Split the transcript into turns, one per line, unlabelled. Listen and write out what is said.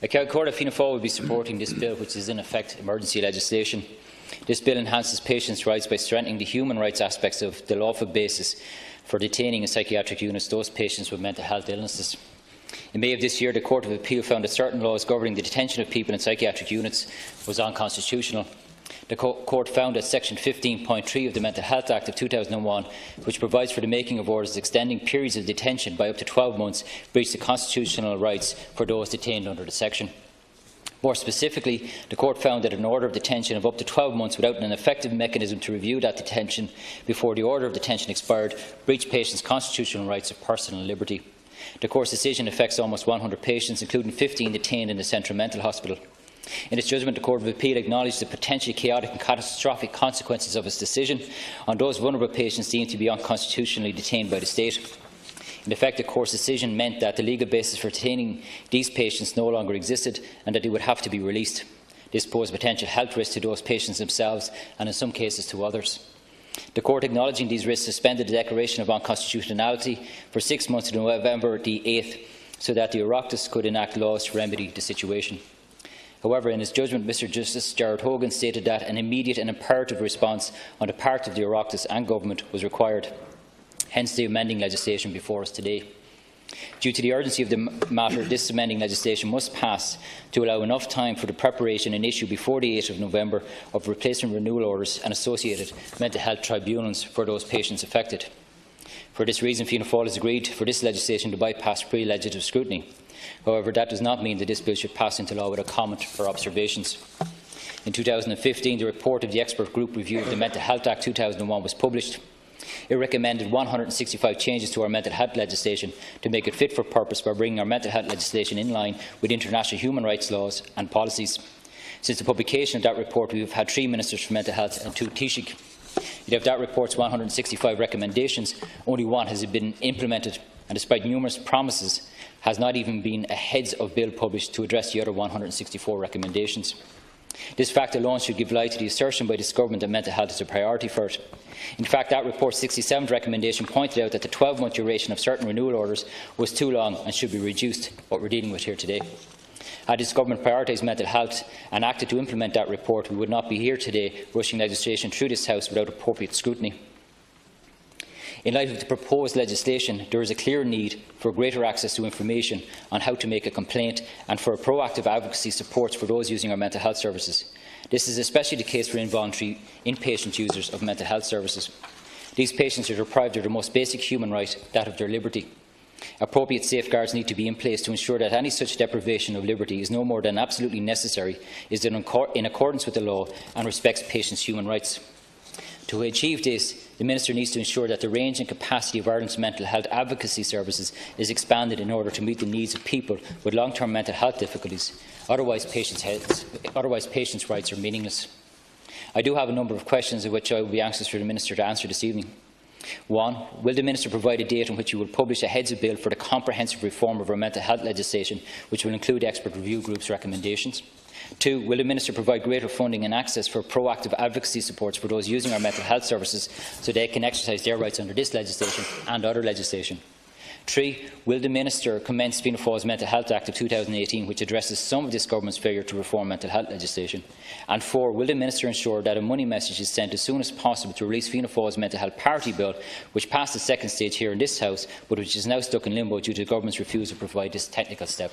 I call that Fianna Fáil will be supporting this bill, which is in effect emergency legislation. This bill enhances patients' rights by strengthening the human rights aspects of the lawful basis for detaining in psychiatric units those patients with mental health illnesses. In May of this year, the Court of Appeal found that certain laws governing the detention of people in psychiatric units was unconstitutional. The Court found that Section 15.3 of the Mental Health Act of 2001, which provides for the making of orders extending periods of detention by up to 12 months, breached the constitutional rights for those detained under the section. More specifically, the Court found that an order of detention of up to 12 months without an effective mechanism to review that detention before the order of detention expired breached patients' constitutional rights of personal liberty. The Court's decision affects almost 100 patients, including 15 detained in the Central Mental Hospital. In its judgment, the Court of Appeal acknowledged the potentially chaotic and catastrophic consequences of its decision on those vulnerable patients deemed to be unconstitutionally detained by the state. In effect, the Court's decision meant that the legal basis for detaining these patients no longer existed and that they would have to be released. This posed potential health risks to those patients themselves and, in some cases, to others. The Court, acknowledging these risks, suspended the declaration of unconstitutionality for 6 months to November the 8th so that the Oireachtas could enact laws to remedy the situation. However, in his judgment, Mr Justice Gerard Hogan stated that an immediate and imperative response on the part of the Oireachtas and Government was required. Hence the amending legislation before us today. Due to the urgency of the matter, this amending legislation must pass to allow enough time for the preparation and issue before the 8th of November of replacement renewal orders and associated mental health tribunals for those patients affected. For this reason, Fianna Fáil has agreed for this legislation to bypass pre-legislative scrutiny. However, that does not mean that this bill should pass into law without comment or observations. In 2015, the report of the Expert Group Review of the Mental Health Act 2001 was published. It recommended 165 changes to our mental health legislation to make it fit for purpose by bringing our mental health legislation in line with international human rights laws and policies. Since the publication of that report, we have had 3 Ministers for Mental Health and 2 Taoiseach. Yet of that report's 165 recommendations, only 1 has been implemented, and despite numerous promises, has not even been a heads of bill published to address the other 164 recommendations. This fact alone should give light to the assertion by this Government that mental health is a priority for it. In fact, that report's 67th recommendation pointed out that the 12-month duration of certain renewal orders was too long and should be reduced, what we are dealing with here today. Had this Government prioritised mental health and acted to implement that report, we would not be here today rushing legislation through this House without appropriate scrutiny. In light of the proposed legislation, there is a clear need for greater access to information on how to make a complaint and for proactive advocacy supports for those using our mental health services. This is especially the case for involuntary inpatient users of mental health services. These patients are deprived of their most basic human right, that of their liberty. Appropriate safeguards need to be in place to ensure that any such deprivation of liberty is no more than absolutely necessary, is in accordance with the law and respects patients' human rights. To achieve this, the Minister needs to ensure that the range and capacity of Ireland's mental health advocacy services is expanded in order to meet the needs of people with long-term mental health difficulties. Otherwise, patients' rights are meaningless. I do have a number of questions, of which I will be anxious for the Minister to answer this evening. 1. Will the Minister provide a date on which he will publish a heads of bill for the comprehensive reform of our mental health legislation, which will include the expert review group's recommendations? 2. Will the Minister provide greater funding and access for proactive advocacy supports for those using our mental health services so they can exercise their rights under this legislation and other legislation? 3. Will the Minister commence Fianna Fáil's Mental Health Act of 2018, which addresses some of this Government's failure to reform mental health legislation? And 4. Will the Minister ensure that a money message is sent as soon as possible to release Fianna Fáil's Mental Health Parity Bill, which passed the second stage here in this House, but which is now stuck in limbo due to the Government's refusal to provide this technical step?